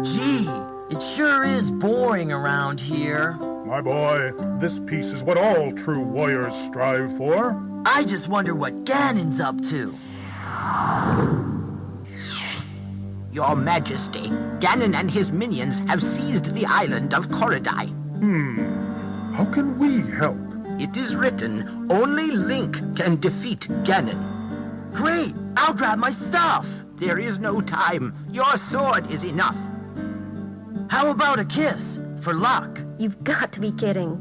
Gee, it sure is boring around here. My boy, this peace is what all true warriors strive for. I just wonder what Ganon's up to. Your Majesty, Ganon and his minions have seized the island of Korodai. How can we help? It is written, only Link can defeat Ganon. Great, I'll grab my stuff. There is no time. Your sword is enough. How about a kiss, for luck? You've got to be kidding.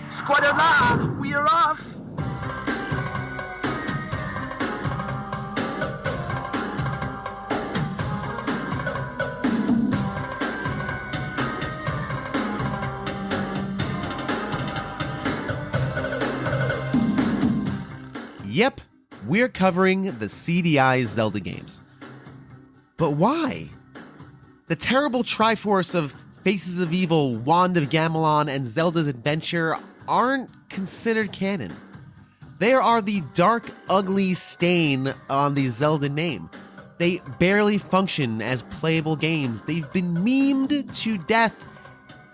Squadala, we are off! Yep, we're covering the CD-i Zelda games. But why? The terrible Triforce of Faces of Evil, Wand of Gamelon, and Zelda's Adventure aren't considered canon. They are the dark, ugly stain on the Zelda name. They barely function as playable games. They've been memed to death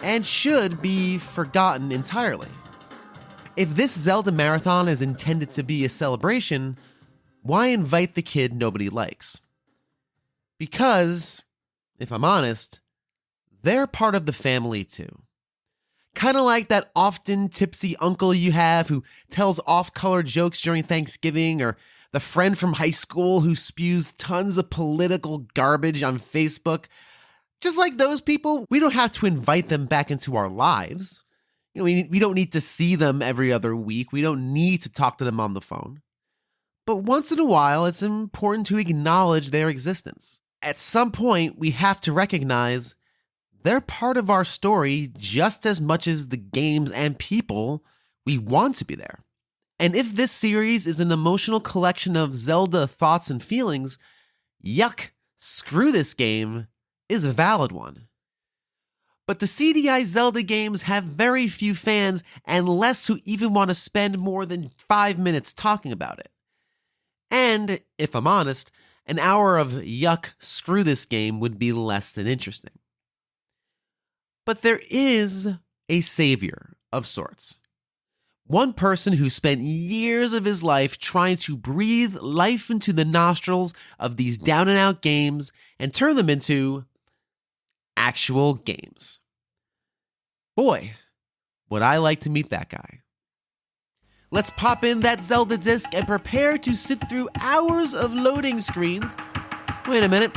and should be forgotten entirely. If this Zelda marathon is intended to be a celebration, why invite the kid nobody likes? Because, if I'm honest, they're part of the family too. Kind of like that often tipsy uncle you have who tells off-color jokes during Thanksgiving, or the friend from high school who spews tons of political garbage on Facebook. Just like those people, we don't have to invite them back into our lives. You know, we don't need to see them every other week. We don't need to talk to them on the phone. But once in a while, it's important to acknowledge their existence. At some point, we have to recognize they're part of our story just as much as the games and people we want to be there. And if this series is an emotional collection of Zelda thoughts and feelings, yuck, screw this game is a valid one. But the CD-i Zelda games have very few fans and less who even want to spend more than 5 minutes talking about it. And, if I'm honest, an hour of yuck, screw this game would be less than interesting. But there is a savior of sorts. One person who spent years of his life trying to breathe life into the nostrils of these down-and-out games and turn them into actual games. Boy, would I like to meet that guy. Let's pop in that Zelda disc and prepare to sit through hours of loading screens. Wait a minute.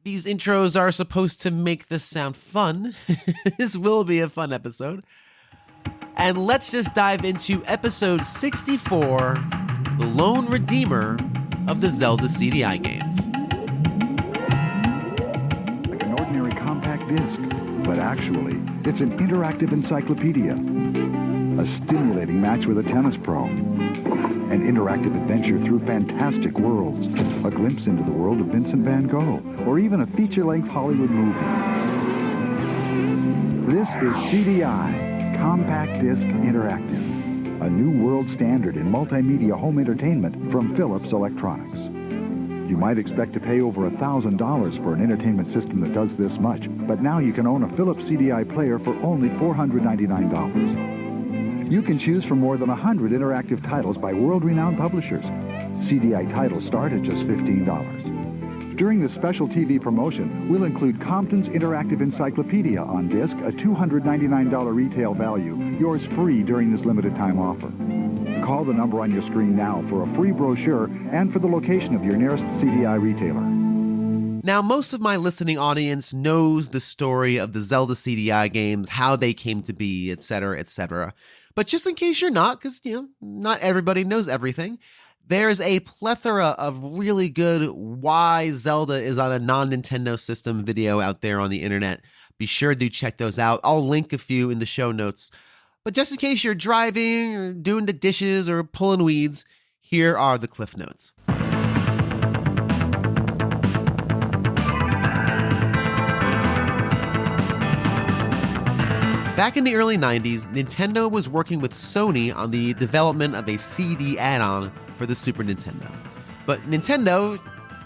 These intros are supposed to make this sound fun. This will be a fun episode. And let's just dive into episode 64, The Lone Redeemer of the Zelda CD-i games. Like an ordinary compact disc, but actually, it's an interactive encyclopedia. A stimulating match with a tennis pro. An interactive adventure through fantastic worlds. A glimpse into the world of Vincent van Gogh. Or even a feature-length Hollywood movie. This is CDI, Compact Disc Interactive. A new world standard in multimedia home entertainment from Philips Electronics. You might expect to pay over $1,000 for an entertainment system that does this much, but now you can own a Philips CDI player for only $499. You can choose from more than 100 interactive titles by world-renowned publishers. CDI titles start at just $15. During this special TV promotion, we'll include Compton's Interactive Encyclopedia on disc, a $299 retail value, yours free during this limited time offer. Call the number on your screen now for a free brochure and for the location of your nearest CDI retailer. Now, most of my listening audience knows the story of the Zelda CD-i games, how they came to be, etc., etc. But just in case you're not, because, not everybody knows everything, there's a plethora of really good why Zelda is on a non-Nintendo system video out there on the internet. Be sure to check those out. I'll link a few in the show notes. But just in case you're driving or doing the dishes or pulling weeds, here are the cliff notes. Back in the early 90s, Nintendo was working with Sony on the development of a CD add-on for the Super Nintendo. But Nintendo,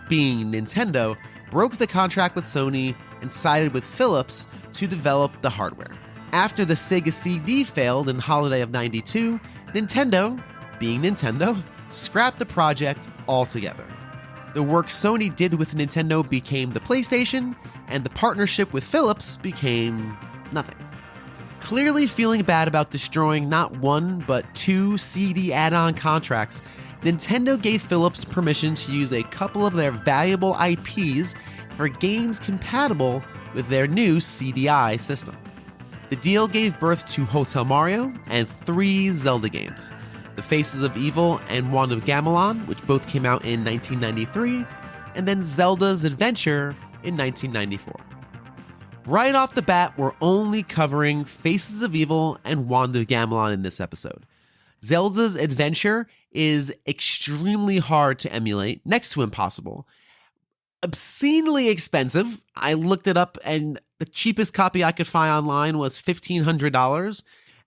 being Nintendo, broke the contract with Sony and sided with Philips to develop the hardware. After the Sega CD failed in holiday of '92, Nintendo, being Nintendo, scrapped the project altogether. The work Sony did with Nintendo became the PlayStation, and the partnership with Philips became nothing. Clearly feeling bad about destroying not one, but 2 CD add-on contracts, Nintendo gave Philips permission to use a couple of their valuable IPs for games compatible with their new CDI system. The deal gave birth to Hotel Mario and 3 Zelda games, The Faces of Evil and Wand of Gamelon, which both came out in 1993, and then Zelda's Adventure in 1994. Right off the bat, we're only covering Faces of Evil and Wand of Gamelon in this episode. Zelda's Adventure is extremely hard to emulate, next to impossible. Obscenely expensive. I looked it up, and the cheapest copy I could find online was $1,500.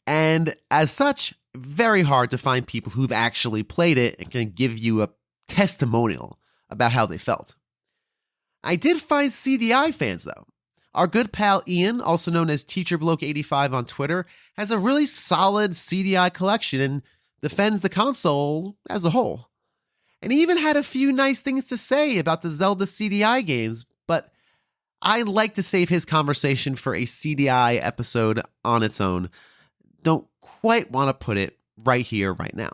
And as such, very hard to find people who've actually played it and can give you a testimonial about how they felt. I did find CDI fans, though. Our good pal Ian, also known as TeacherBloke85 on Twitter, has a really solid CDI collection and defends the console as a whole. And he even had a few nice things to say about the Zelda CDI games, but I'd like to save his conversation for a CDI episode on its own. Don't quite want to put it right here, right now.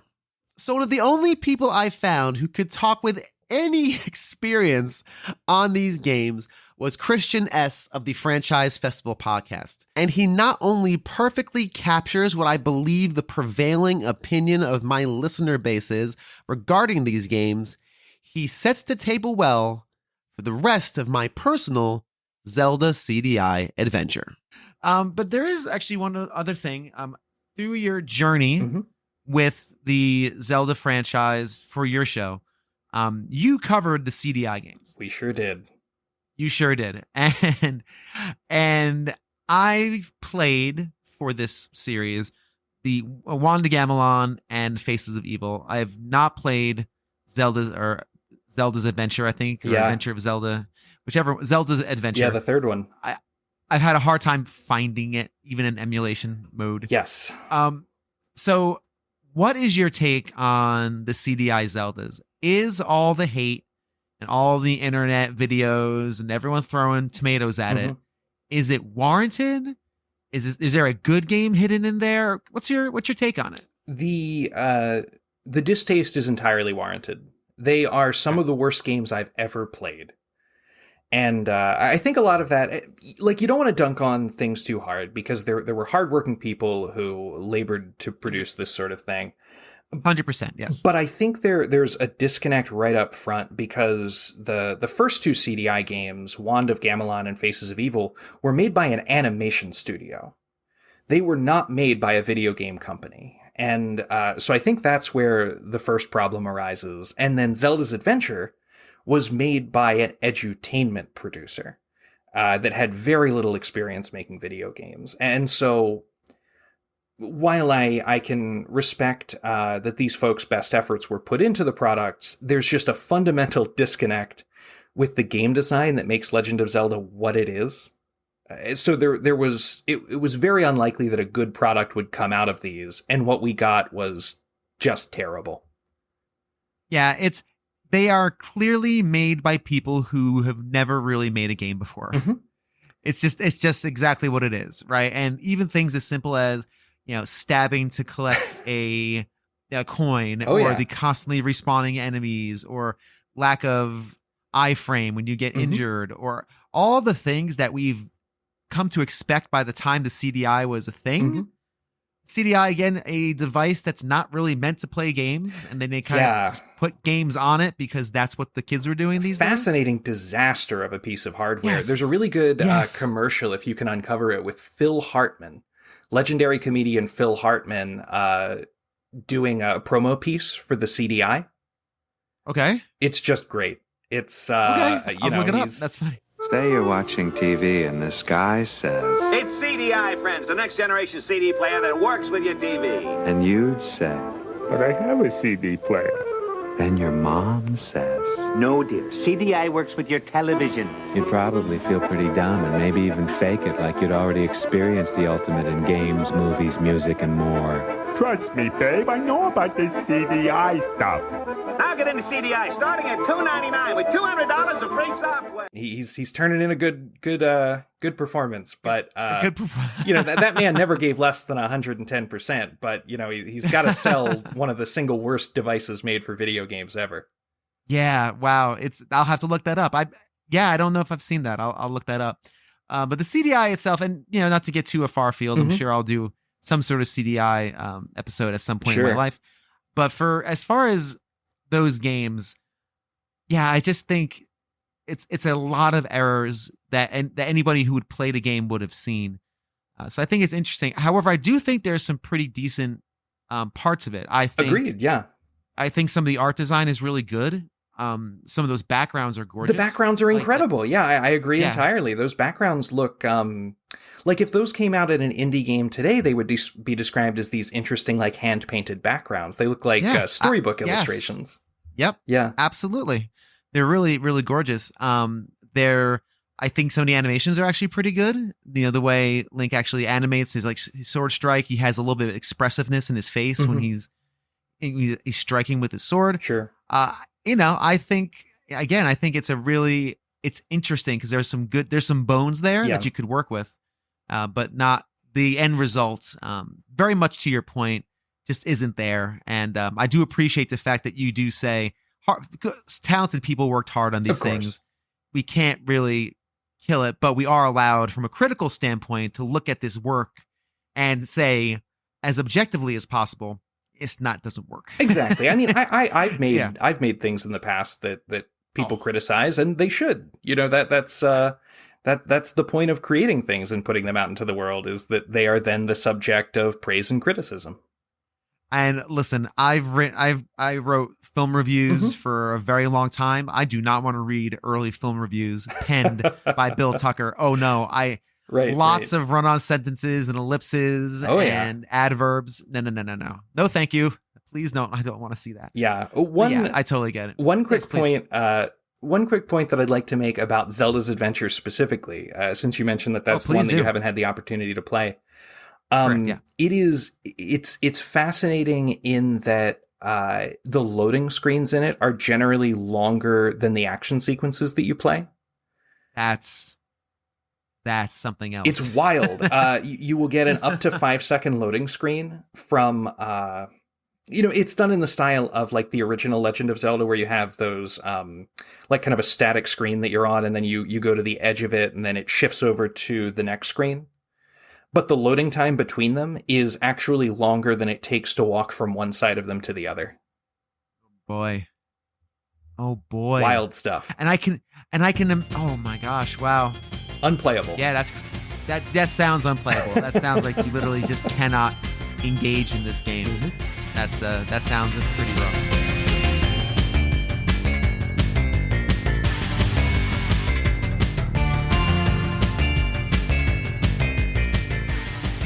So one of the only people I found who could talk with any experience on these games was Christian S. of the Franchise Festival podcast. And he not only perfectly captures what I believe the prevailing opinion of my listener base is regarding these games, he sets the table well for the rest of my personal Zelda CDI adventure. But there is actually one other thing. Through your journey with the Zelda franchise for your show, you covered the CDI games. We sure did. You sure did. And I've played for this series the Wand of Gamelon and Faces of Evil. I have not played Zelda's Adventure, I think, or Adventure of Zelda, whichever. Zelda's Adventure. Yeah, the third one. I've had a hard time finding it, even in emulation mode. Yes. So what is your take on the CDI Zeldas? Is all the hate and all the internet videos and everyone throwing tomatoes at it, is it warranted? Is there a good game hidden in there? What's your take on it? The distaste is entirely warranted. They are some of the worst games I've ever played. And I think a lot of that, like, you don't want to dunk on things too hard because there were hardworking people who labored to produce this sort of thing. 100%, yes. But I think there's a disconnect right up front because the first 2 CDI games, Wand of Gamelon and Faces of Evil, were made by an animation studio. They were not made by a video game company. And so I think that's where the first problem arises. And then Zelda's Adventure was made by an edutainment producer that had very little experience making video games. And so while I can respect that these folks' best efforts were put into the products, there's just a fundamental disconnect with the game design that makes Legend of Zelda what it is. So it was very unlikely that a good product would come out of these, and what we got was just terrible. Yeah, they are clearly made by people who have never really made a game before. It's just exactly what it is, right? And even things as simple as, stabbing to collect a coin, the constantly respawning enemies, or lack of iframe when you get injured, or all the things that we've come to expect by the time the CDI was a thing. CDI, again, a device that's not really meant to play games, and then they kind of just put games on it because that's what the kids were doing these days. Fascinating disaster of a piece of hardware. There's a really good commercial, if you can uncover it, with Phil Hartman, legendary comedian Phil Hartman, doing a promo piece for the CDI. Okay. It's just great. It's, I'll look it up. That's funny. Say you're watching TV and this guy says, "It's CDI, friends, the next generation CD player that works with your TV." And you'd say, But I have a CD player. Then your mom says. No, dear. CDI works with your television. You'd probably feel pretty dumb and maybe even fake it like you'd already experienced the ultimate in games, movies, music, and more. Trust me, babe. I know about this CDI stuff. Now get into CDI, starting at $2.99 with $200 of free software. He's turning in a good performance, but Good performance. that man never gave less than 110%. But he's got to sell one of the single worst devices made for video games ever. Yeah, wow. I'll have to look that up. I don't know if I've seen that. I'll look that up. But the CDI itself, and not to get too far afield, I'm sure I'll do some sort of CDI episode at some point in my life. But as far as those games, yeah, I just think it's a lot of errors that anybody who would play the game would have seen. So I think it's interesting. However, I do think there's some pretty decent parts of it. I think Agreed. Yeah. I think some of the art design is really good. Some of those backgrounds are gorgeous. The backgrounds are incredible. I agree entirely. Those backgrounds look like if those came out in an indie game today, they would be described as these interesting, like hand-painted backgrounds. They look like storybook illustrations. Yep. Yeah. Absolutely. They're really, really gorgeous. I think some of the animations are actually pretty good. The way Link actually animates his sword strike, he has a little bit of expressiveness in his face when he's striking with his sword. Sure. I think it's interesting because there's some bones there that you could work with, but not the end result. Very much to your point, just isn't there. And I do appreciate the fact that you do say talented people worked hard on these things. We can't really kill it, but we are allowed from a critical standpoint to look at this work and say as objectively as possible, doesn't work. Exactly. I mean, I've made things in the past that people criticize, and they should. That's the point of creating things and putting them out into the world, is that they are then the subject of praise and criticism. And listen, I wrote film reviews for a very long time. I do not want to read early film reviews penned by Bill Tucker. Oh no, lots of run-on sentences and ellipses and adverbs. No. No, thank you. Please don't. I don't want to see that. Yeah. I totally get it. One quick point that I'd like to make about Zelda's Adventure specifically, since you mentioned that's one that you haven't had the opportunity to play. It's fascinating in that the loading screens in it are generally longer than the action sequences that you play. That's something else. It's wild. You will get an up to 5-second loading screen from, it's done in the style of like the original Legend of Zelda, where you have those, like kind of a static screen that you're on, and then you go to the edge of it, and then it shifts over to the next screen. But the loading time between them is actually longer than it takes to walk from one side of them to the other. Oh boy. Wild stuff. And I can, oh my gosh, wow. Unplayable. Yeah, that sounds unplayable. That sounds like you literally just cannot engage in this game. That sounds pretty rough.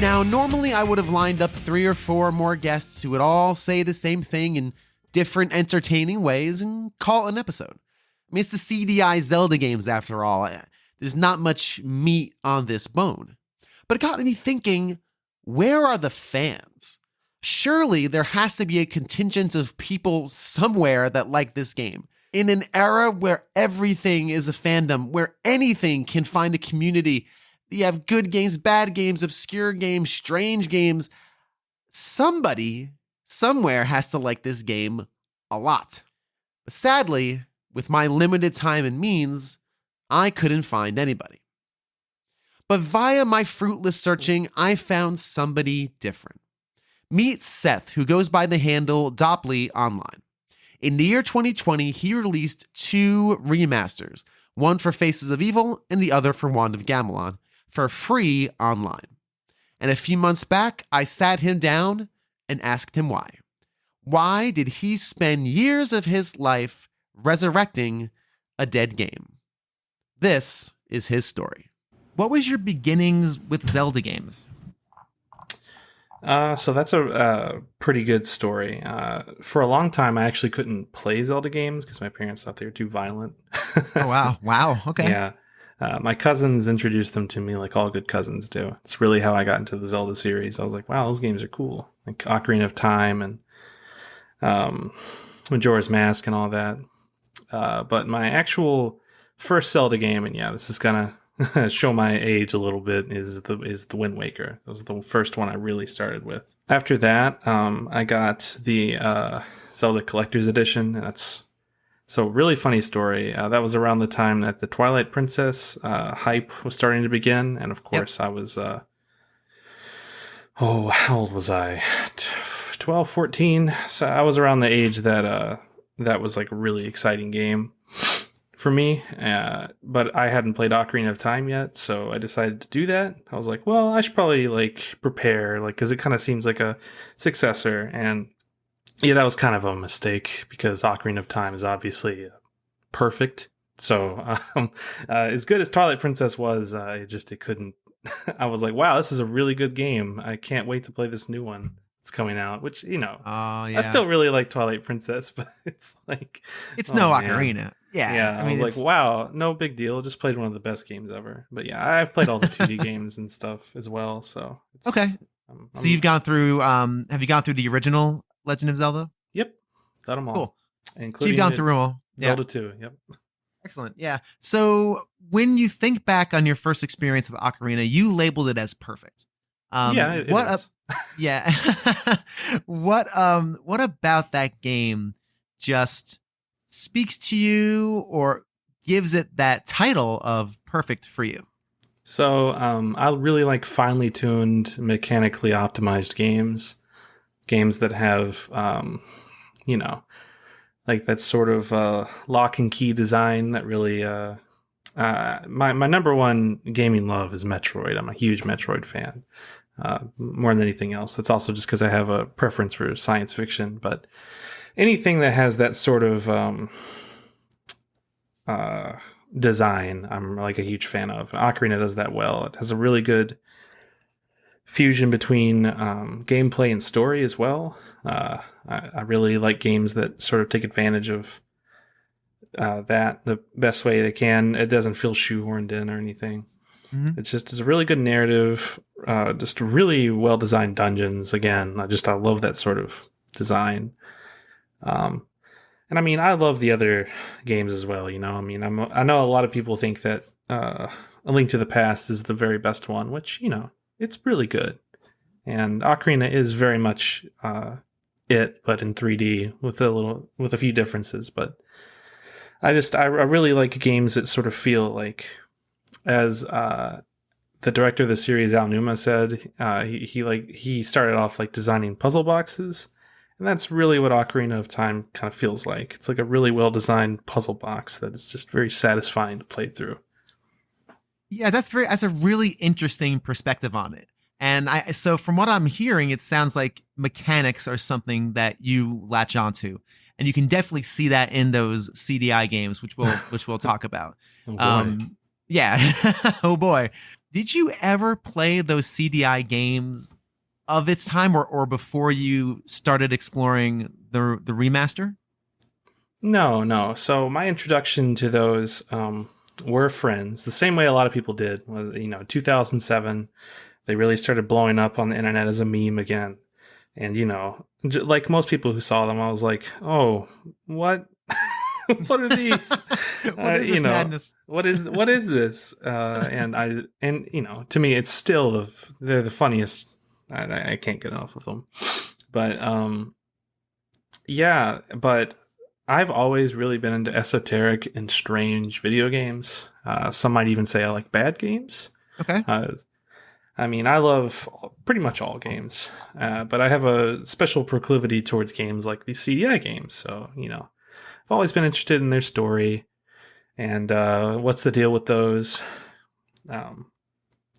Now, normally I would have lined up 3 or 4 more guests who would all say the same thing in different entertaining ways and call it an episode. I mean, it's the CDI Zelda games after all. There's not much meat on this bone. But it got me thinking, where are the fans? Surely there has to be a contingent of people somewhere that like this game. In an era where everything is a fandom, where anything can find a community, you have good games, bad games, obscure games, strange games. Somebody, somewhere has to like this game a lot. But sadly, with my limited time and means, I couldn't find anybody. But via my fruitless searching, I found somebody different. Meet Seth, who goes by the handle Dopply online. In the year 2020, he released 2 remasters, one for Faces of Evil and the other for Wand of Gamelon, for free online. And a few months back, I sat him down and asked him why. Why did he spend years of his life resurrecting a dead game? This is his story. What was your beginnings with Zelda games? So that's a pretty good story. For a long time, I actually couldn't play Zelda games because my parents thought they were too violent. Oh, wow. Wow. Okay. Yeah. My cousins introduced them to me like all good cousins do. It's really how I got into the Zelda series. I was like, wow, those games are cool. Like Ocarina of Time and Majora's Mask and all that. But my actual first Zelda game, and yeah, this is gonna show my age a little bit, is the Wind Waker. That was the first one I really started with. After that, I got the Zelda Collector's Edition, and that's so really funny story. That was around the time that the Twilight Princess hype was starting to begin, and of course I was how old was I? 12, 14. So I was around the age that that was like a really exciting game for me, but I hadn't played Ocarina of Time yet, so I decided to do that. I was like, well, I should probably like prepare, like, because it kind of seems like a successor, and yeah, that was kind of a mistake because Ocarina of Time is obviously perfect. So as good as Twilight Princess was, it couldn't. I was like, wow, this is a really good game. I can't wait to play this new one that's coming out, which, I still really like Twilight Princess, but it's like... It's no Ocarina. Yeah. Yeah, I was like, wow, no big deal. Just played one of the best games ever. But yeah, I've played all the 2D games and stuff as well, so... Okay. So you've gone through... have you gone through the original Legend of Zelda? Yep. Got them all. Cool. Including so you've gone through them all. Zelda 2, yep. Excellent. Yeah. So when you think back on your first experience with Ocarina, you labeled it as perfect. It is. Yeah. What about that game just speaks to you or gives it that title of perfect for you? So I really like finely tuned, mechanically optimized games that have, like that sort of lock and key design that really... my number one gaming love is Metroid. I'm a huge Metroid fan. More than anything else. That's also just because I have a preference for science fiction, but anything that has that sort of design, I'm like a huge fan of. Ocarina does that well. It has a really good fusion between gameplay and story as well. I really like games that sort of take advantage of that the best way they can. It doesn't feel shoehorned in or anything. Mm-hmm. It's a really good narrative, just really well-designed dungeons. Again, I love that sort of design. And I mean, I love the other games as well, I mean, I know a lot of people think that A Link to the Past is the very best one, which, it's really good. And Ocarina is very much it, but in 3D with a few differences. But I really like games that sort of feel like, as the director of the series, Al Numa, said, he started off like designing puzzle boxes, and that's really what Ocarina of Time kind of feels like. It's like a really well designed puzzle box that is just very satisfying to play through. Yeah, that's a really interesting perspective on it. And so from what I'm hearing, it sounds like mechanics are something that you latch onto, and you can definitely see that in those CDI games, which we'll talk about. Oh, yeah. Oh boy. Did you ever play those CDI games of its time or before you started exploring the remaster? No. So my introduction to those were friends, the same way a lot of people did. 2007, they really started blowing up on the internet as a meme again. And, like most people who saw them, I was like, oh, what? What are these? What is this madness? What is this? And to me, it's still they're the funniest. I can't get enough of them. But but I've always really been into esoteric and strange video games. Some might even say I like bad games. Okay. I mean, I love pretty much all games, but I have a special proclivity towards games like these CDI games. So, I've always been interested in their story and what's the deal with those.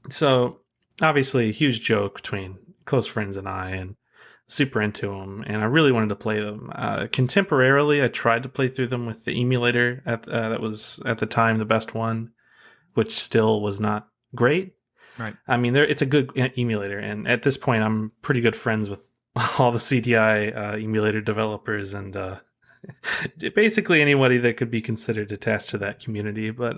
So, obviously, a huge joke between close friends and I, and super into them, and I really wanted to play them. Contemporarily, I tried to play through them with the emulator that was at the time the best one, which still was not great. Right. I mean, it's a good emulator, and at this point, I'm pretty good friends with all the CDI emulator developers and basically anybody that could be considered attached to that community. But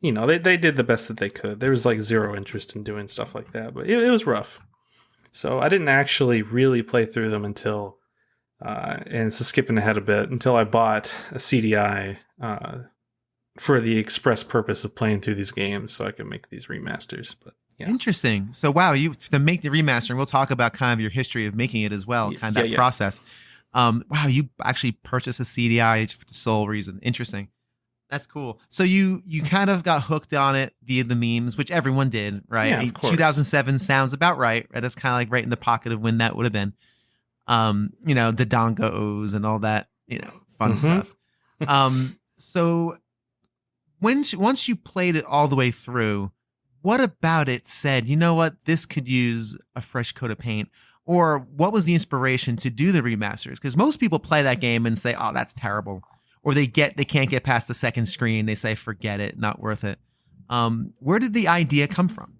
you know, they did the best that they could. There was like zero interest in doing stuff like that, but it was rough. So I didn't actually really play through them until, and it's skipping ahead a bit, until I bought a CDI for the express purpose of playing through these games so I could make these remasters. But yeah. Interesting. So wow, you to make the remaster, and we'll talk about kind of your history of making it as well, kind of that process. Wow, you actually purchased a CDI for the sole reason. Interesting. That's cool. So you kind of got hooked on it via the memes, which everyone did, right? Yeah, of course. 2007 sounds about right. That's kind of like right in the pocket of when that would have been. You know, the dongos and all that, you know, fun stuff. So once you played it all the way through, what about it said, you know what, this could use a fresh coat of paint? Or what was the inspiration to do the remasters? Because most people play that game and say, oh, that's terrible. Or they can't get past the second screen. They say, forget it, not worth it. Where did the idea come from?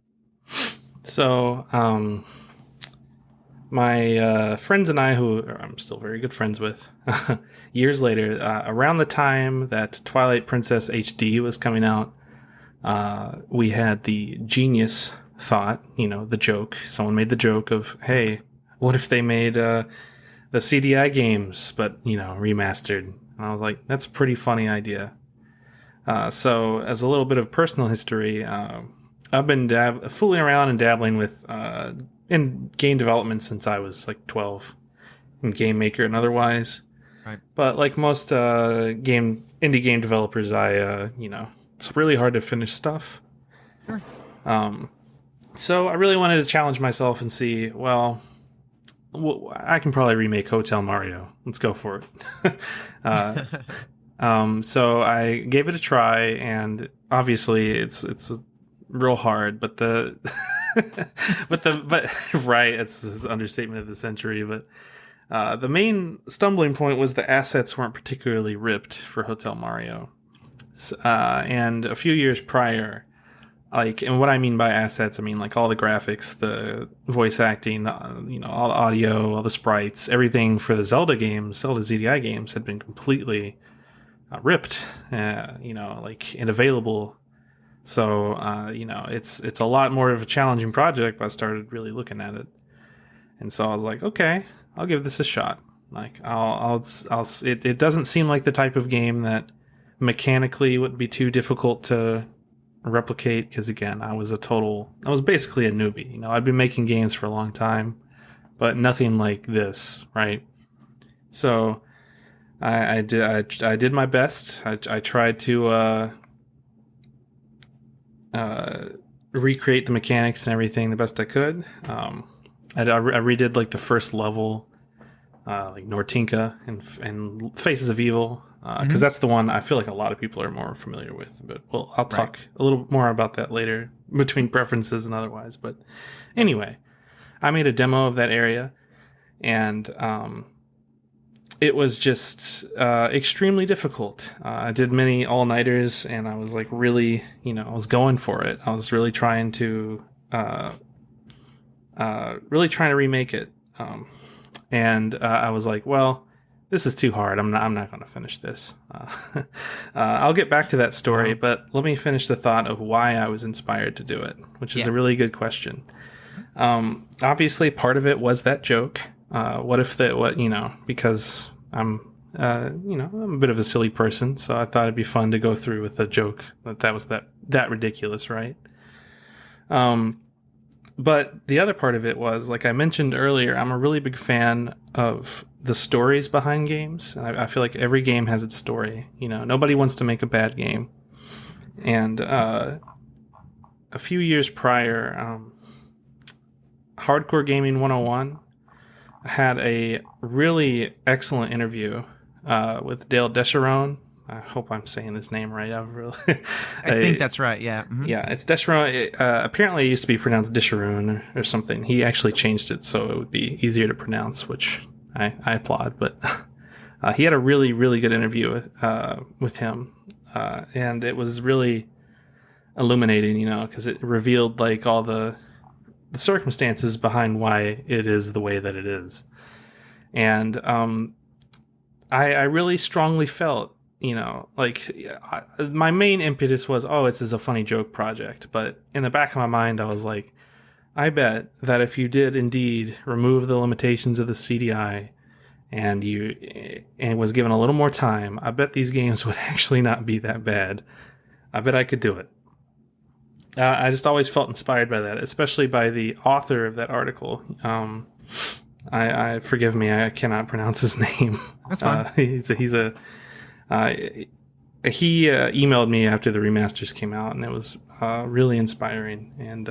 So, my friends and I, who I'm still very good friends with, years later, around the time that Twilight Princess HD was coming out, we had the genius thought, you know, the joke. Someone made the joke of, hey, what if they made the CDI games, but, you know, remastered? And I was like, that's a pretty funny idea. So as a little bit of personal history, I've been fooling around and dabbling with in game development since I was like 12, in Game Maker and otherwise. Right. But like most indie game developers, you know, it's really hard to finish stuff. Sure. So I really wanted to challenge myself and see, well, I can probably remake Hotel Mario. Let's go for it. So I gave it a try, and obviously it's real hard, but right, it's the understatement of the century. But the main stumbling point was the assets weren't particularly ripped for Hotel Mario, and a few years prior. Like, and what I mean by assets, I mean like all the graphics, the voice acting, you know, all the audio, all the sprites, everything for the Zelda games, Zelda CDI games had been completely ripped, you know, like unavailable. So, you know, it's a lot more of a challenging project, but I started really looking at it. And so I was like, okay, I'll give this a shot. Like, it doesn't seem like the type of game that mechanically would be too difficult to replicate, because again, I was basically a newbie. You know, I'd been making games for a long time, but nothing like this, right? So I did my best. I tried to recreate the mechanics and everything the best I could. I redid like the first level, like Nortinka and Faces of Evil. Because that's the one I feel like a lot of people are more familiar with. But well, I'll talk a little more about that later, between preferences and otherwise. But anyway, I made a demo of that area, and it was just extremely difficult. I did many all-nighters, and I was like really, you know, I was going for it. I was really trying to remake it. And I was like, well, this is too hard. I'm not going to finish this. I'll get back to that story, but let me finish the thought of why I was inspired to do it, which is a really good question. Obviously, part of it was that joke. Because I'm a bit of a silly person, so I thought it'd be fun to go through with a joke that was that ridiculous, right? But the other part of it was, like I mentioned earlier, I'm a really big fan of the stories behind games. And I feel like every game has its story. You know, nobody wants to make a bad game. And a few years prior, Hardcore Gaming 101 had a really excellent interview with Dale Descharoun. I hope I'm saying his name right. I think that's right. Yeah. Mm-hmm. Yeah, it's Descharoun. Apparently, it used to be pronounced Descharoun or something. He actually changed it so it would be easier to pronounce, which I applaud. But he had a really, really good interview with him, and it was really illuminating, because it revealed like all the circumstances behind why it is the way that it is. And I really strongly felt, my main impetus was, this is a funny joke project. But in the back of my mind, I was like, I bet that if you did indeed remove the limitations of the CDI and was given a little more time, I bet these games would actually not be that bad. I bet I could do it. I just always felt inspired by that, especially by the author of that article. I forgive me, I cannot pronounce his name. That's fine. He emailed me after the remasters came out, and it was really inspiring. And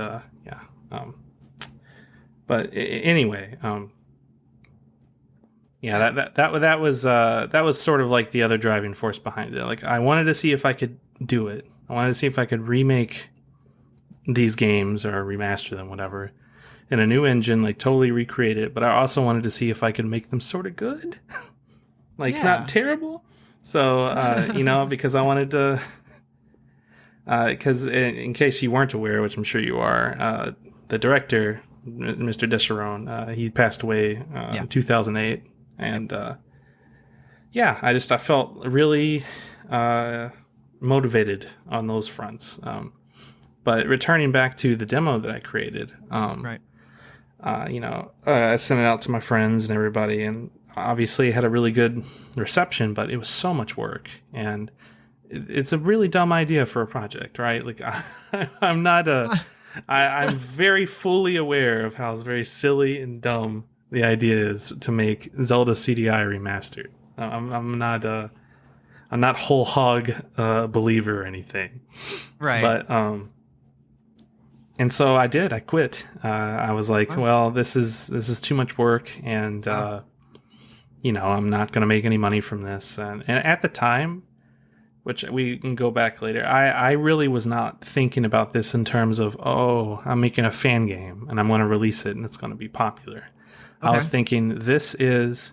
but anyway, that was sort of like the other driving force behind it. Like, I wanted to see if I could do it. I wanted to see if I could remake these games or remaster them, whatever, in a new engine, like totally recreate it. But I also wanted to see if I could make them sort of good, not terrible. So, because I wanted to, because in case you weren't aware, which I'm sure you are, the director, Mr. Descharon, he passed away in 2008. And, I felt really motivated on those fronts. But returning back to the demo that I created, I sent it out to my friends and everybody, and obviously it had a really good reception, but it was so much work, and it's a really dumb idea for a project, right? Like, I'm not I'm very fully aware of how very silly and dumb the idea is to make Zelda CD-i remastered. I'm not whole hog believer or anything, right? But and so I did. I quit. I was like, well, this is too much work, and I'm not going to make any money from this. And at the time, which we can go back later, I really was not thinking about this in terms of, I'm making a fan game and I'm going to release it and it's going to be popular. Okay. I was thinking, this is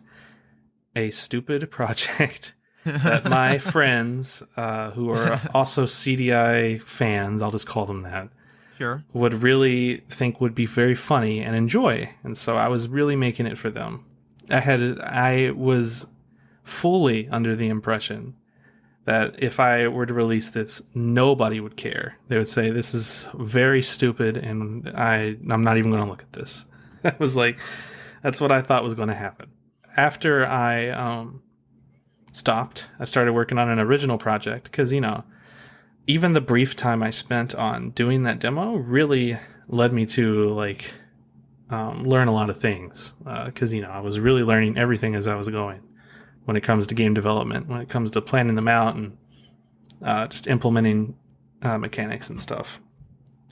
a stupid project that my friends, who are also CDI fans, I'll just call them that, sure, would really think would be very funny and enjoy. And so I was really making it for them. I was fully under the impression that if I were to release this, nobody would care. They would say, this is very stupid, and I'm not even going to look at this. I was like, that's what I thought was going to happen. After I stopped, I started working on an original project, because, even the brief time I spent on doing that demo really led me to, learn a lot of things. Because, I was really learning everything as I was going when it comes to game development, when it comes to planning them out and just implementing mechanics and stuff.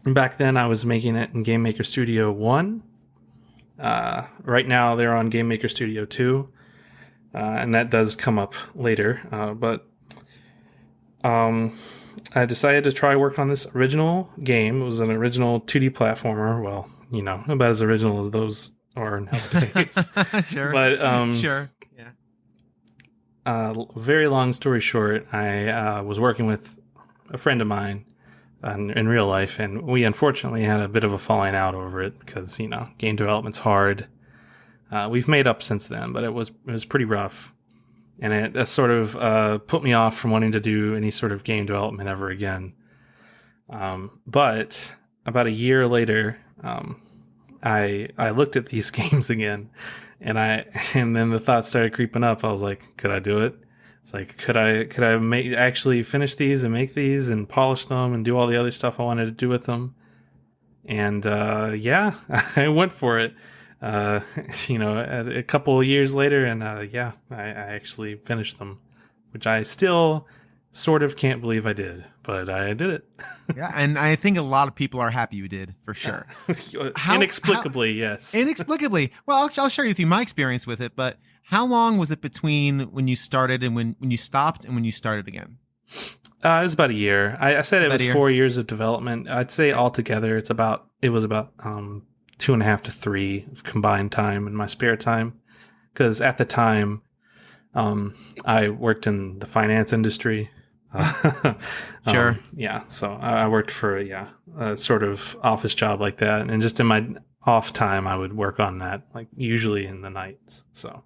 And back then, I was making it in Game Maker Studio 1. Right now, they're on Game Maker Studio 2. And that does come up later. But I decided to try work on this original game. It was an original 2D platformer. Well, about as original as those are nowadays. Sure. But sure. Yeah. Very long story short, I was working with a friend of mine in real life, and we unfortunately had a bit of a falling out over it because game development's hard. We've made up since then, but it was pretty rough, and it sort of put me off from wanting to do any sort of game development ever again. But about a year later, I looked at these games again, and then the thought started creeping up. I was like, could I do it? It's like, could I actually finish these and make these and polish them and do all the other stuff I wanted to do with them? And I went for it. A couple of years later, and I actually finished them, which I still sort of can't believe I did, but I did it. Yeah, and I think a lot of people are happy you did, for sure. Inexplicably, yes. Inexplicably. Well, I'll share with you my experience with it, but how long was it between when you started and when you stopped and when you started again? It was about a year. I said it was 4 years of development. I'd say altogether it was about 2.5 to 3 of combined time in my spare time. Because at the time, I worked in the finance industry. Sure. Yeah. So I worked for a sort of office job like that, and just in my off time, I would work on that, like usually in the nights. So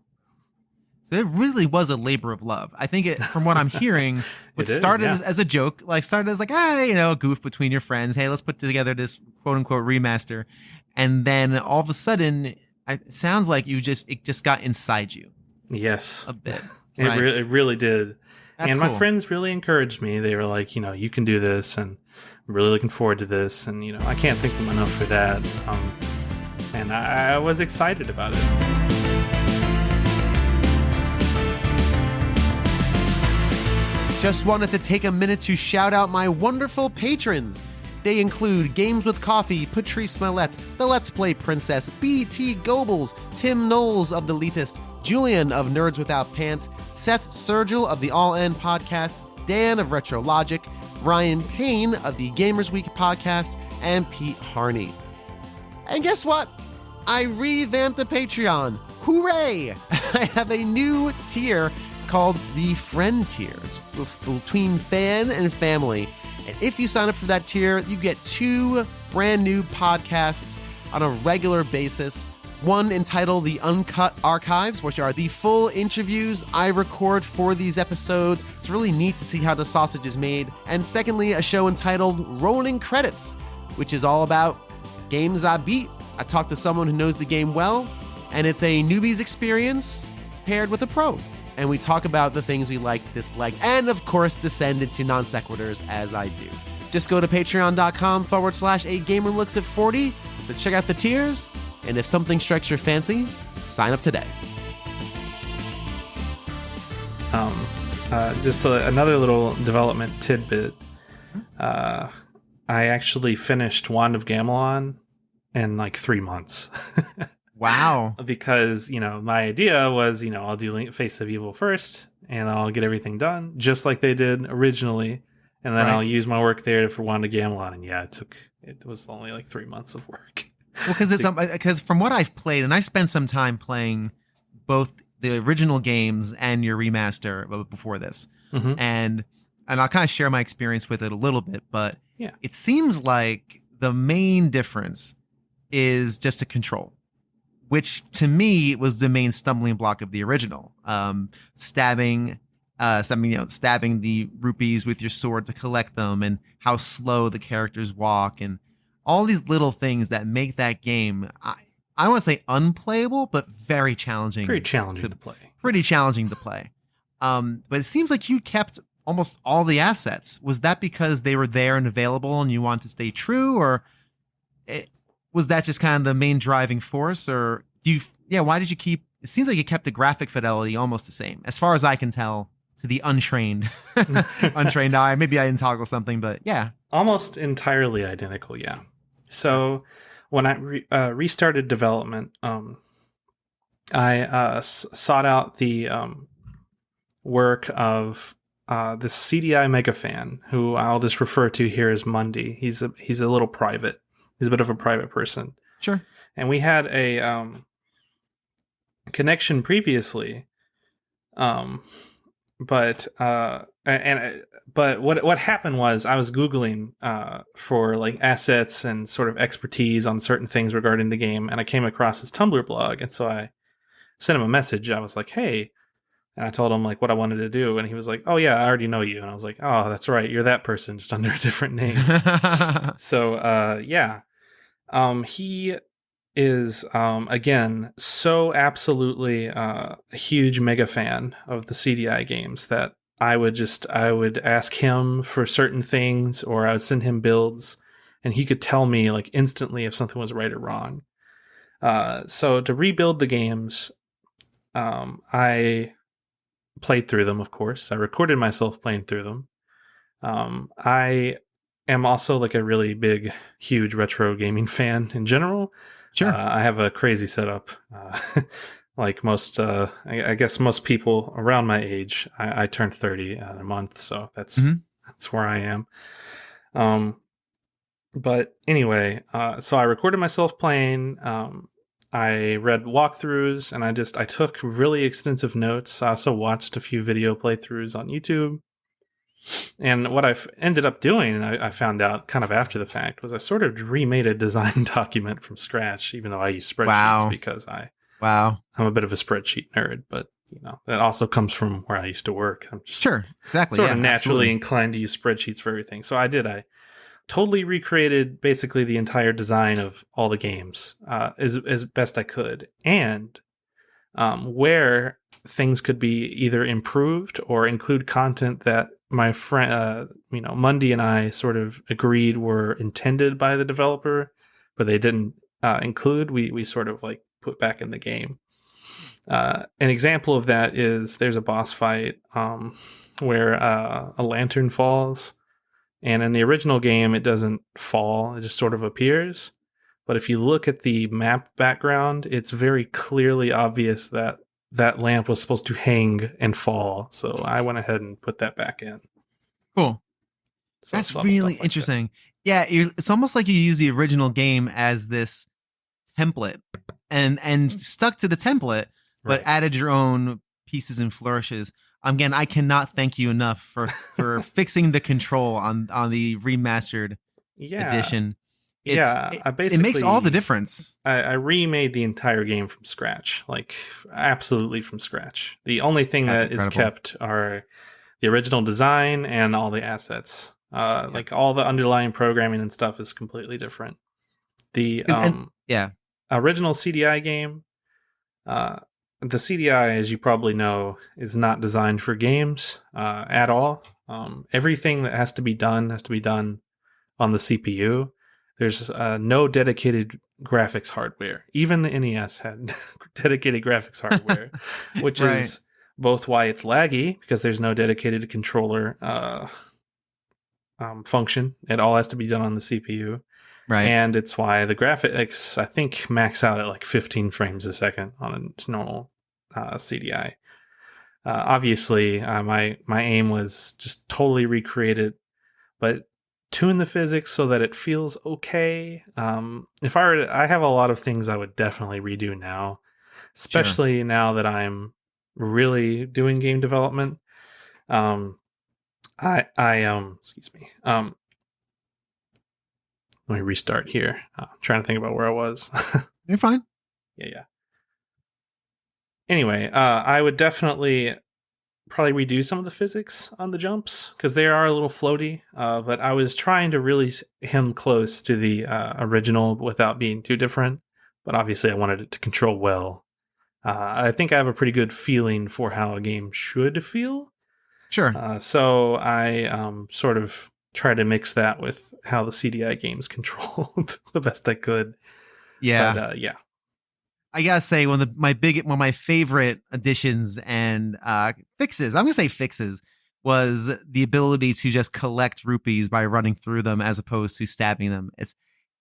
it really was a labor of love. I think from what I'm hearing, what started as a joke, started as a goof between your friends. Hey, let's put together this quote unquote remaster. And then all of a sudden, it sounds like it just got inside you. Yes. A bit. It really did. That's and cool. My friends really encouraged me. They were like, you can do this, and I'm really looking forward to this. And, I can't thank them enough for that. And I was excited about it. Just wanted to take a minute to shout out my wonderful patrons. They include Games with Coffee, Patrice Smollett, The Let's Play Princess, B.T. Goebbels, Tim Knowles of The Elitist, Julian of Nerds Without Pants, Seth Sergil of the All End Podcast, Dan of Retro Logic, Brian Payne of the Gamers Week Podcast, and Pete Harney. And guess what? I revamped the Patreon. Hooray! I have a new tier called the Friend Tier. It's between fan and family. And if you sign up for that tier, you get 2 brand new podcasts on a regular basis. One entitled The Uncut Archives, which are the full interviews I record for these episodes. It's really neat to see how the sausage is made. And secondly, a show entitled Rolling Credits, which is all about games I beat. I talk to someone who knows the game well, and it's a newbie's experience paired with a pro. And we talk about the things we like, dislike, and of course descend into non sequiturs as I do. Just go to patreon.com/agamerlooks@40 to check out the tiers, and if something strikes your fancy, sign up today. Just another little development tidbit. I actually finished Wand of Gamelon in 3 months. Wow. Because, my idea was, I'll do Face of Evil first, and I'll get everything done, just like they did originally, and then I'll use my work there for Wand of Gamelon, and it was only 3 months of work. Well, because from what I've played, and I spent some time playing both the original games and your remaster before this, and I'll kind of share my experience with it a little bit, but it seems like the main difference is just a control, which to me was the main stumbling block of the original. Stabbing the rupees with your sword to collect them, and how slow the characters walk, and all these little things that make that game, I don't want to say unplayable, but very challenging. Very challenging to play. Pretty challenging to play. But it seems like you kept almost all the assets. Was that because they were there and available and you want to stay true, or was that just kind of the main driving force? Or why did you keep, it seems like you kept the graphic fidelity almost the same, as far as I can tell, to the untrained eye. Maybe I didn't toggle something, but yeah. Almost entirely identical, yeah. So when I restarted development, I sought out the work of this CDI mega fan, who I'll just refer to here as Mundy. He's a little private. He's a bit of a private person. Sure. And we had a connection previously, but what happened was I was Googling for assets and sort of expertise on certain things regarding the game, and I came across his Tumblr blog, and so I sent him a message. I was like, hey, and I told him what I wanted to do, and he was like, oh yeah, I already know you. And I was like, oh, that's right, you're that person, just under a different name. So he is again so absolutely a huge mega fan of the CDI games that I would ask him for certain things, or I would send him builds, and he could tell me instantly if something was right or wrong. So to rebuild the games, I played through them, of course. I recorded myself playing through them. I am also a really big, huge retro gaming fan in general. Sure. I have a crazy setup. Like most, I guess most people around my age. I turned 30 in a month, so that's where I am. But anyway, so I recorded myself playing. I read walkthroughs, and I took really extensive notes. I also watched a few video playthroughs on YouTube. And what I ended up doing, and I found out kind of after the fact, was I sort of remade a design document from scratch, even though I use spreadsheets because I'm a bit of a spreadsheet nerd, but that also comes from where I used to work. I'm just sort of naturally inclined to use spreadsheets for everything. So I totally recreated basically the entire design of all the games as best I could. And where things could be either improved or include content that my friend, Mundy and I sort of agreed were intended by the developer, but they didn't include, we sort of like put back in the game. An example of that is there's a boss fight where a lantern falls, and in the original game it doesn't fall, it just sort of appears. But if you look at the map background, it's very clearly obvious that that lamp was supposed to hang and fall. So I went ahead and put that back in. Cool. So that's really interesting. Yeah, it's almost like you use the original game as this template and stuck to the template, but added your own pieces and flourishes. Again, I cannot thank you enough for fixing the control on the remastered edition. It makes all the difference. I remade the entire game from scratch, like absolutely from scratch. The only thing that is kept are the original design and all the assets. Like all the underlying programming and stuff is completely different. The original CDI game, the CDI, as you probably know, is not designed for games at all. Everything that has to be done on the CPU. There's no dedicated graphics hardware. Even the NES had dedicated graphics hardware, which is both why it's laggy, because there's no dedicated controller function. It all has to be done on the CPU. Right. And it's why the graphics, I think, max out at like 15 frames a second on a normal CDI. Obviously, my aim was just totally recreate it, but tune the physics so that it feels okay. If I have a lot of things I would definitely redo now, especially now that I'm really doing game development. Excuse me. Let me restart here. I'm trying to think about where I was. You're fine. Yeah. Anyway, I would definitely probably redo some of the physics on the jumps because they are a little floaty. But I was trying to really hem close to the original without being too different. But obviously, I wanted it to control well. I think I have a pretty good feeling for how a game should feel. Sure. So I sort of try to mix that with how the CDI games controlled the best I could. Yeah. But, I gotta say, one of my favorite additions and fixes, I'm gonna say fixes, was the ability to just collect rupees by running through them as opposed to stabbing them.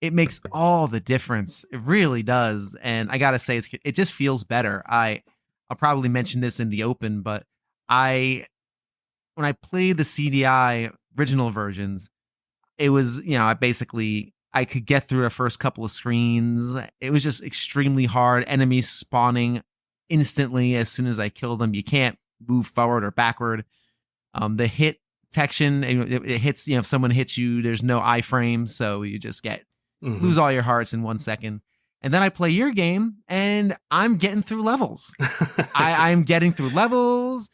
It makes all the difference. It really does. And I gotta say, it just feels better. I'll probably mention this in the open, but when I played the CDI original versions, it was, I could get through the first couple of screens. It was just extremely hard. Enemies spawning instantly as soon as I killed them. You can't move forward or backward. The hit detection, it hits, if someone hits you, there's no iframes, so you just lose all your hearts in 1 second. And then I play your game, and I'm getting through levels. I'm getting through levels.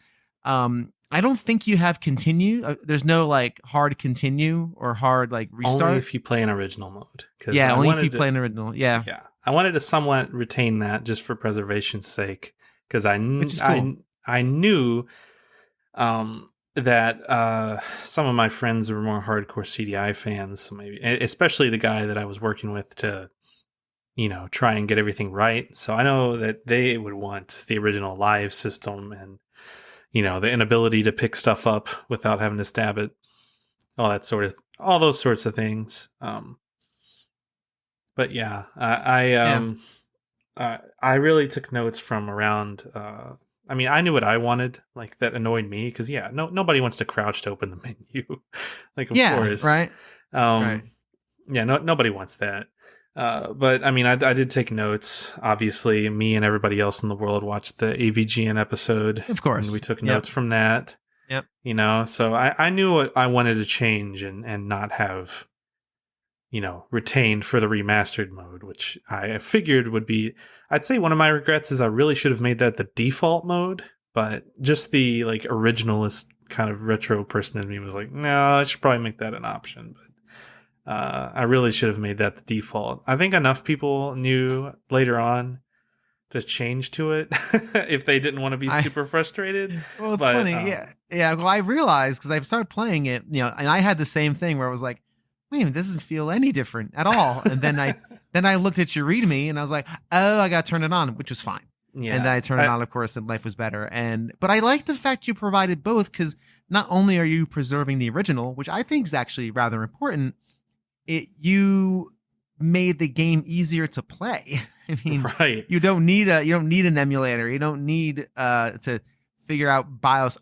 I don't think you have continue. There's no like hard continue or hard like restart. Only if you play in original mode. Yeah, only if you play in original. Yeah. Yeah. I wanted to somewhat retain that just for preservation's sake, because I knew that some of my friends were more hardcore CDI fans, so maybe, especially the guy that I was working with to, try and get everything right. So I know that they would want the original live system and the inability to pick stuff up without having to stab it, all those sorts of things. But yeah, I really took notes from around. I knew what I wanted, like that annoyed me because nobody wants to crouch to open the menu, like of course, right. Right. Yeah, nobody wants that. But I did take notes. Obviously, me and everybody else in the world watched the AVGN episode. Of course. And we took notes from that. Yep. You know, so I knew what I wanted to change and not have, retained for the remastered mode, which I figured would be, I'd say one of my regrets is I really should have made that the default mode, but just the like originalist kind of retro person in me was like, no, I should probably make that an option. But I really should have made that the default. I think enough people knew later on to change to it if they didn't want to be super frustrated. Well, it's funny. Yeah. Well, I realized because I started playing it, and I had the same thing where I was like, wait a minute, it doesn't feel any different at all. And then I looked at your README and I was like, oh, I got to turn it on, which was fine. Yeah. And then I turned it on, of course, and life was better. But I like the fact you provided both because not only are you preserving the original, which I think is actually rather important, you made the game easier to play. I mean, right. You don't need an emulator. You don't need to figure out BIOS.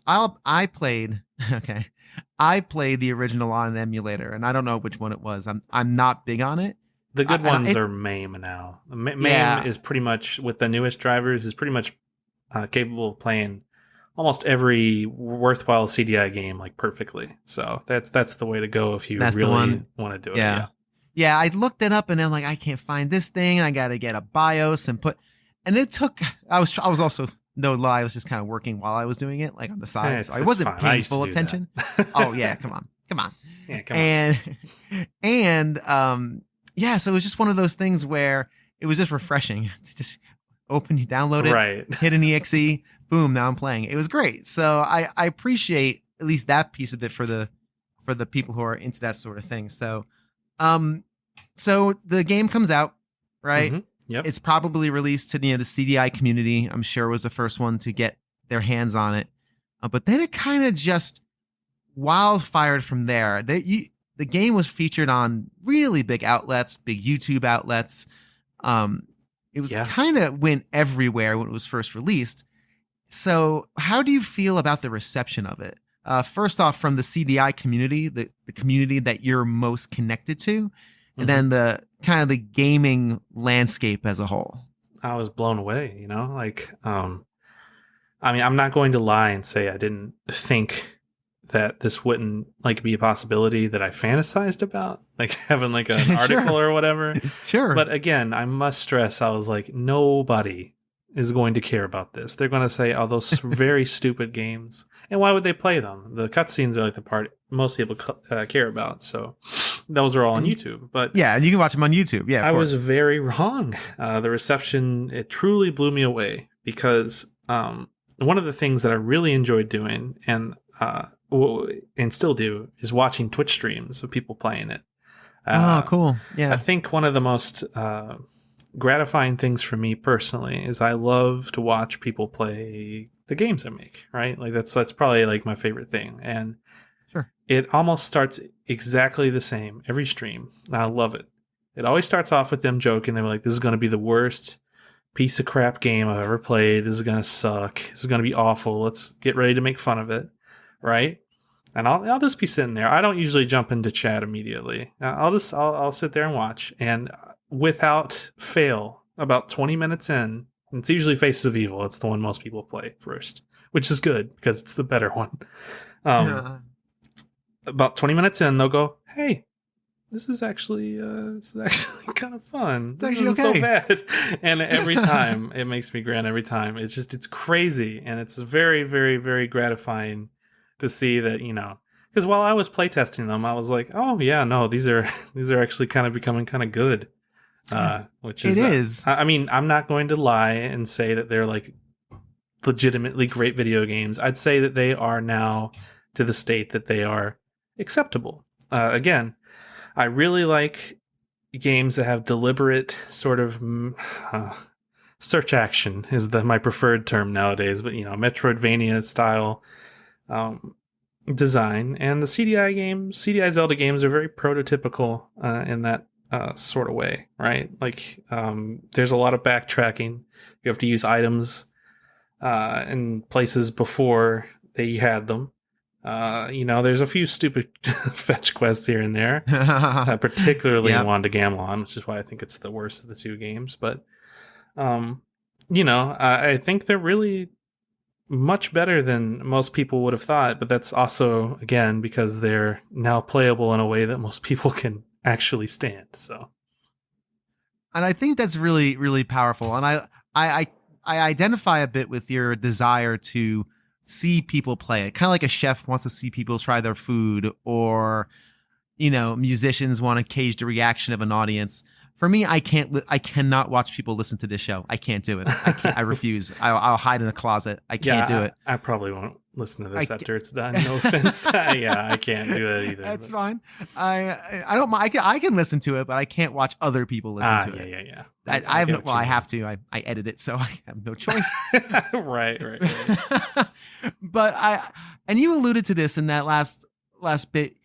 I played the original on an emulator, and I don't know which one it was. I'm not big on it. The good ones are MAME now. MAME is pretty much, with the newest drivers, is pretty much capable of playing almost every worthwhile CDI game like perfectly. So that's the way to go if you really want to do it. Yeah. Yeah, I looked it up and I'm like, I can't find this thing. I got to get a BIOS and it took. I was also, no lie, I was just kind of working while I was doing it, like on the side. So I wasn't paying full attention. Oh yeah, come on. Yeah, come on. And yeah, so it was just one of those things where it was just refreshing to just download it, right. Hit an exe, boom, now I'm playing. It was great. So I appreciate at least that piece of it for the people who are into that sort of thing. So so the game comes out, right? Mm-hmm. Yep. It's probably released to the CDI community. I'm sure was the first one to get their hands on it. But then it kind of just wildfired from there. The game was featured on really big outlets, big YouTube outlets. It was kind of went everywhere when it was first released. So how do you feel about the reception of it? First off, from the CDI community, the community that you're most connected to, and then the kind of the gaming landscape as a whole. I was blown away, I mean, I'm not going to lie and say I didn't think that this wouldn't be a possibility that I fantasized about, like having like an article or whatever. Sure. But again, I must stress, I was like, nobody is going to care about this. They're going to say, oh, those very stupid games. And why would they play them? The cutscenes are like the part most people care about. So those are all on YouTube. But yeah, and you can watch them on YouTube. Yeah, I was very wrong. The reception, it truly blew me away because one of the things that I really enjoyed doing and still do is watching Twitch streams of people playing it. Oh, cool. Yeah. I think one of the most gratifying things for me personally is I love to watch people play the games I make, right? Like that's probably like my favorite thing. And sure, it almost starts exactly the same every stream. I love it. It always starts off with them joking. They're like, this is going to be the worst piece of crap game I've ever played. This is going to suck. This is going to be awful. Let's get ready to make fun of it. Right. And I'll just be sitting there. I don't usually jump into chat immediately. I'll sit there and watch. And without fail, about 20 minutes in, it's usually Faces of Evil. It's the one most people play first, which is good because it's the better one. About 20 minutes in, they'll go, hey, this is actually kind of fun. This isn't so bad. And every time, it makes me grin every time. It's crazy. And it's very, very, very gratifying to see that, because while I was playtesting them, I was like, oh yeah, no, these are actually kind of becoming kind of good. Which is, I mean, I'm not going to lie and say that they're like legitimately great video games. I'd say that they are now to the state that they are acceptable. Again, I really like games that have deliberate sort of search action is my preferred term nowadays, but Metroidvania style design, and the CDI Zelda games are very prototypical in that sort of way, right? Like there's a lot of backtracking. You have to use items in places before you had them. There's a few stupid fetch quests here and there, particularly in Wand of Gamelon, which is why I think it's the worst of the two games. But I think they're really much better than most people would have thought, but that's also, again, because they're now playable in a way that most people can actually stand. So, and I think that's really, really powerful. And I identify a bit with your desire to see people play it, kind of like a chef wants to see people try their food, or, you know, musicians want to cage the reaction of an audience. For me, I cannot watch people listen to this show. I can't do it. I refuse. I'll hide in a closet. I can't do it. I probably won't listen to this after it's done. No offense. I can't do it either. That's fine. I don't mind. I can listen to it, but I can't watch other people listen to it. Yeah. I have to. I edit it, so I have no choice. Right. But and you alluded to this in that last bit.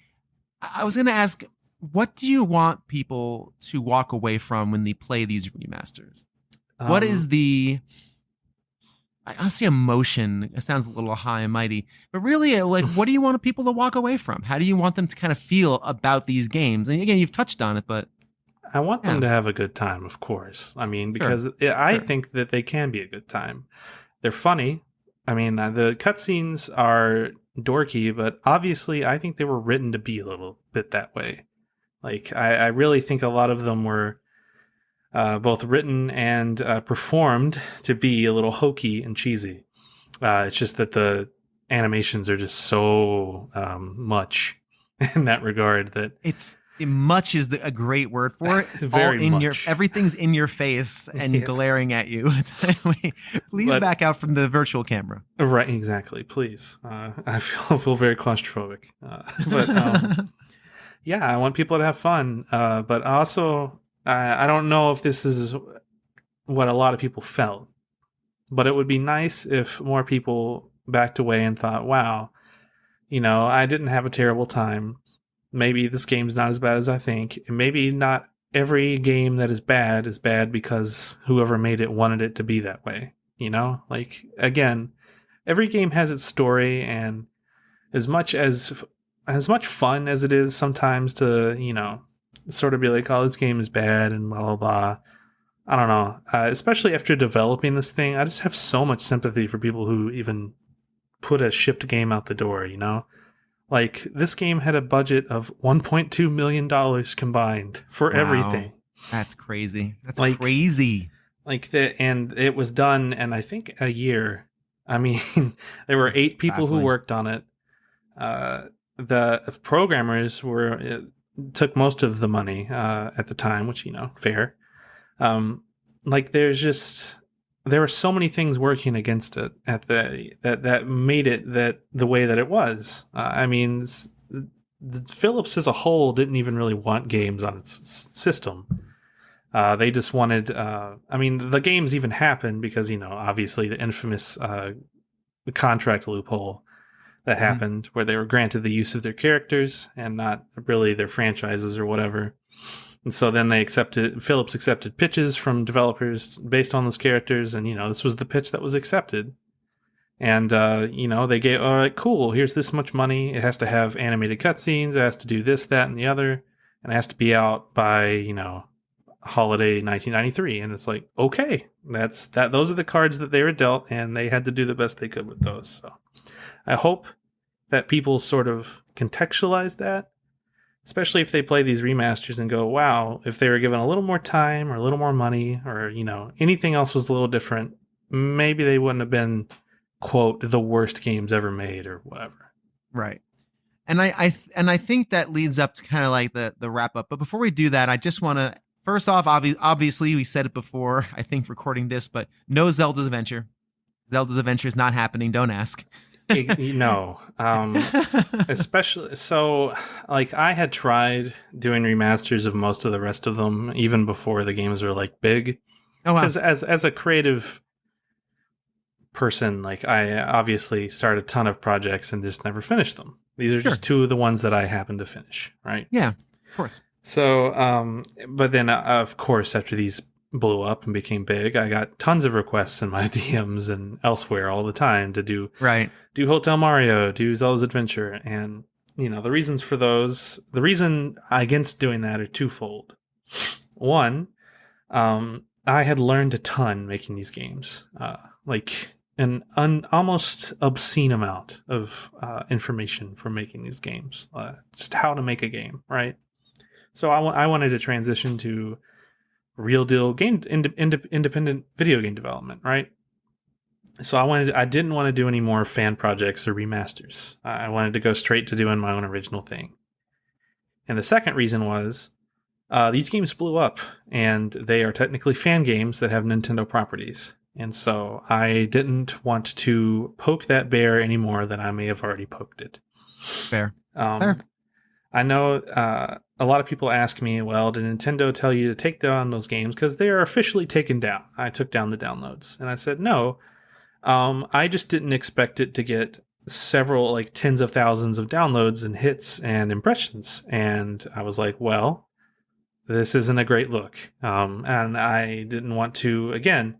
I was going to ask, what do you want people to walk away from when they play these remasters? What is the, I say emotion, it sounds a little high and mighty, but really, like, what do you want people to walk away from? How do you want them to kind of feel about these games? And again, you've touched on it, but I want them to have a good time, of course. I mean, because I think that they can be a good time. They're funny. I mean, the cutscenes are dorky, but obviously I think they were written to be a little bit that way. Like, I really think a lot of them were both written and performed to be a little hokey and cheesy. It's just that the animations are just so much in that regard that much is a great word for it. It's very all in much. Everything's in your face and glaring at you. Please back out from the virtual camera. Right, exactly. Please. I feel very claustrophobic. But yeah, I want people to have fun. But also, I don't know if this is what a lot of people felt. But it would be nice if more people backed away and thought, wow, you know, I didn't have a terrible time. Maybe this game's not as bad as I think. And maybe not every game that is bad because whoever made it wanted it to be that way. You know, like, again, every game has its story, and as much fun as it is sometimes to, you know, sort of be like, oh, this game is bad and blah, blah, blah. I don't know. Especially after developing this thing, I just have so much sympathy for people who even put a shipped game out the door, you know? Like, this game had a budget of $1.2 million combined for everything. That's crazy. That's like, crazy. Like, and it was done in, I think, a year. I mean, there were 8 people who worked on it. The programmers took most of the money at the time, which, you know, fair. Like, there were so many things working against it that made it the way that it was. I mean, Philips as a whole didn't even really want games on its system. They just wanted. I mean, the games even happened because, you know, obviously the infamous contract loophole that happened, where they were granted the use of their characters and not really their franchises or whatever. And so then Philips accepted pitches from developers based on those characters, and, you know, this was the pitch that was accepted. And, you know, they gave, all right, cool, here's this much money. It has to have animated cutscenes, it has to do this, that, and the other, and it has to be out by, you know, holiday 1993. And it's like, okay, those are the cards that they were dealt, and they had to do the best they could with those. So I hope that people sort of contextualize that, especially if they play these remasters and go, wow, if they were given a little more time or a little more money, or, you know, anything else was a little different, maybe they wouldn't have been, quote, the worst games ever made or whatever. Right. And I think that leads up to kind of like the wrap up. But before we do that, I just want to, first off, obviously we said it before, I think, recording this, but no Zelda's Adventure. Zelda's Adventure is not happening. Don't ask. No. Especially, so, like, I had tried doing remasters of most of the rest of them, even before the games were, like, big. Oh, wow. Because as a creative person, like, I obviously start a ton of projects and just never finish them. These are just 2 of the ones that I happen to finish, right? Yeah, of course. So, but then, of course, after these blew up and became big, I got tons of requests in my DMs and elsewhere all the time to do Hotel Mario, do Zelda's Adventure. And, you know, the reasons for those, the reason against doing that are twofold. One, I had learned a ton making these games. Like, almost obscene amount of information from making these games, just how to make a game, right? So I wanted to transition to real deal independent video game development, right? So I didn't want to do any more fan projects or remasters. I wanted to go straight to doing my own original thing. And the second reason was these games blew up, and they are technically fan games that have Nintendo properties. And so I didn't want to poke that bear any more than I may have already poked it. Fair. I know a lot of people ask me, well, did Nintendo tell you to take down those games? Because they are officially taken down. I took down the downloads. And I said, no. I just didn't expect it to get several, like tens of thousands of downloads and hits and impressions. And I was like, well, this isn't a great look. And I didn't want to, again,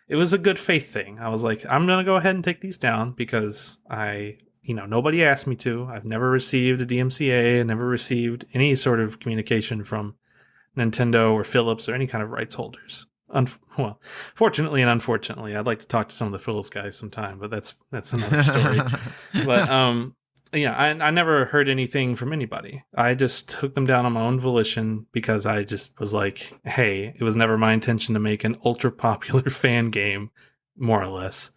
it was a good faith thing. I was like, I'm going to go ahead and take these down because nobody asked me to. I've never received a DMCA, never received any sort of communication from Nintendo or Philips or any kind of rights holders. Fortunately and unfortunately, I'd like to talk to some of the Philips guys sometime, but that's another story. But I never heard anything from anybody. I just took them down on my own volition because I just was like, hey, it was never my intention to make an ultra popular fan game, more or less.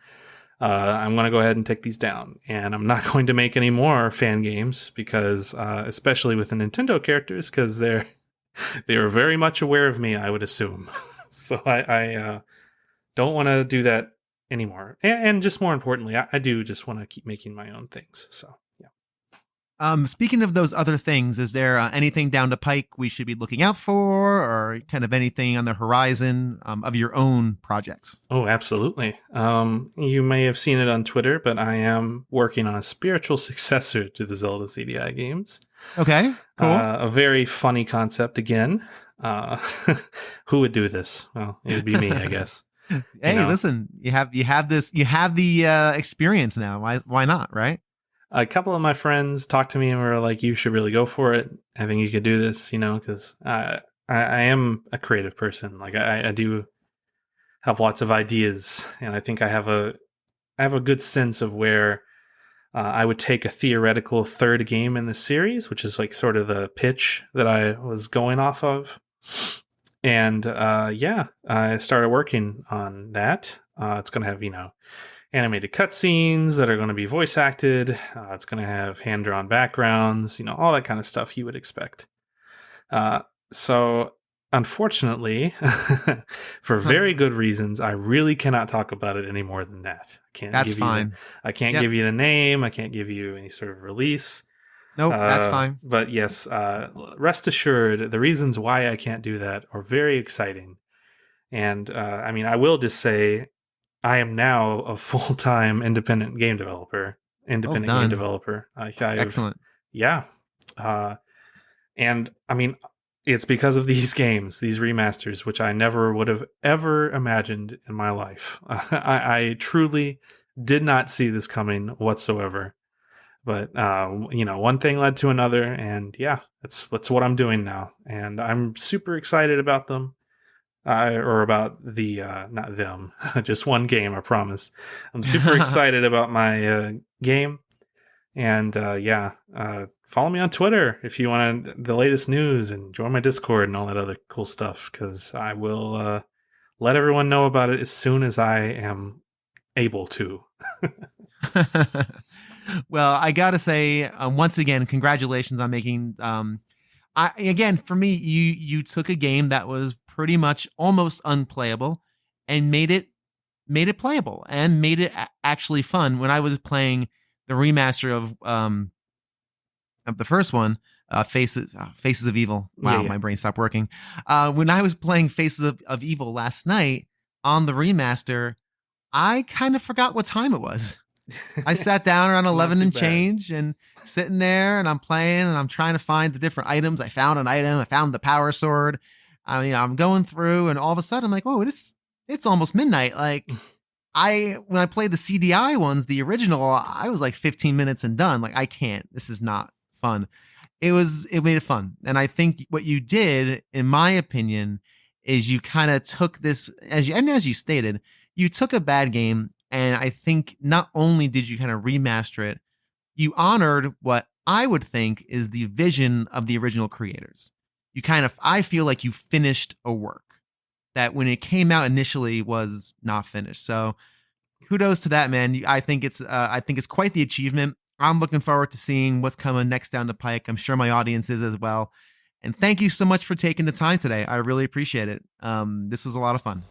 I'm going to go ahead and take these down, and I'm not going to make any more fan games because, especially with the Nintendo characters, because they are very much aware of me, I would assume. So I don't want to do that anymore. And just more importantly, I do just want to keep making my own things. So, yeah. Speaking of those other things, is there anything down the pike we should be looking out for, or kind of anything on the horizon of your own projects? Oh, absolutely. You may have seen it on Twitter, but I am working on a spiritual successor to the Zelda CD-i games. Okay, cool. A very funny concept again. Who would do this? Well, it would be me, I guess. Hey, listen, you have the experience now. Why not, right? A couple of my friends talked to me and were like, you should really go for it. I think you could do this, because I am a creative person. Like I do have lots of ideas, and I think I have a good sense of where I would take a theoretical third game in the series, which is like sort of the pitch that I was going off of. And I started working on that. It's going to have, animated cutscenes that are going to be voice acted. It's going to have hand-drawn backgrounds, all that kind of stuff you would expect. So unfortunately, for very good reasons, I really cannot talk about it any more than that. That's fine. I can't give you the name. I can't give you any sort of release. Nope, that's fine. But yes, rest assured, the reasons why I can't do that are very exciting. And I will just say, I am now a full-time independent game developer. Excellent. Yeah. And it's because of these games, these remasters, which I never would have ever imagined in my life. I truly did not see this coming whatsoever. But, one thing led to another, and yeah, that's what I'm doing now. And I'm super excited about them. Or about the, not them, just one game, I promise. I'm super excited about my game. And follow me on Twitter if you want the latest news, and join my Discord and all that other cool stuff, because I will let everyone know about it as soon as I am able to. Well, I gotta say, once again, congratulations on making. Again, for me, you took a game that was pretty much almost unplayable and made it playable and made it actually fun. When I was playing the remaster of the first one, Faces of Evil. Wow, My brain stopped working. When I was playing Faces of Evil last night on the remaster, I kind of forgot what time it was. I sat down around 11 and change and sitting there, and I'm playing, and I'm trying to find the different items. I found an item. I found the power sword. I'm going through, and all of a sudden I'm like, oh, it's almost midnight. Like when I played the CDI ones, the original, I was like 15 minutes and done. Like, I can't, this is not fun. It made it fun. And I think what you did, in my opinion, is you kind of took this, as you stated, you took a bad game And I think not only did you kind of remaster it, you honored what I would think is the vision of the original creators. I feel like you finished a work that when it came out initially was not finished. So kudos to that, man. I think it's quite the achievement. I'm looking forward to seeing what's coming next down the pike. I'm sure my audience is as well. And thank you so much for taking the time today. I really appreciate it. This was a lot of fun.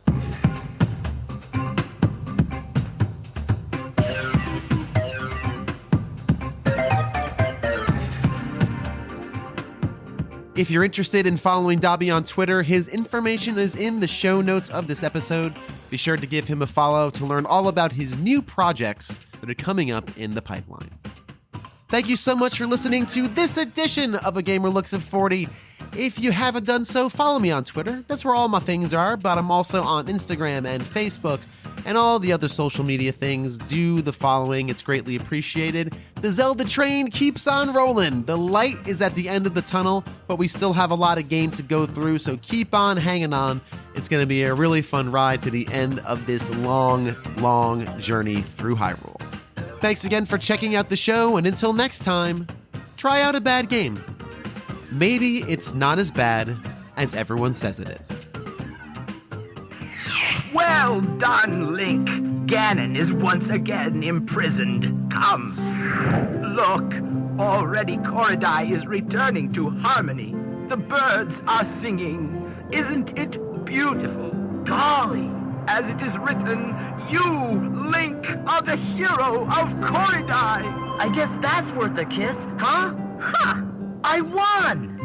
If you're interested in following Dobby on Twitter, his information is in the show notes of this episode. Be sure to give him a follow to learn all about his new projects that are coming up in the pipeline. Thank you so much for listening to this edition of A Gamer Looks at 40. If you haven't done so, follow me on Twitter. That's where all my things are, but I'm also on Instagram and Facebook and all the other social media things. Do the following. It's greatly appreciated. The Zelda train keeps on rolling. The light is at the end of the tunnel, but we still have a lot of game to go through, so keep on hanging on. It's going to be a really fun ride to the end of this long, long journey through Hyrule. Thanks again for checking out the show, and until next time, try out a bad game. Maybe it's not as bad as everyone says it is. Well done, Link. Ganon is once again imprisoned. Come. Look, already Corridai is returning to harmony. The birds are singing. Isn't it beautiful? Golly, as it is written, you, Link, are the hero of Corridai. I guess that's worth a kiss, huh? Ha! I won!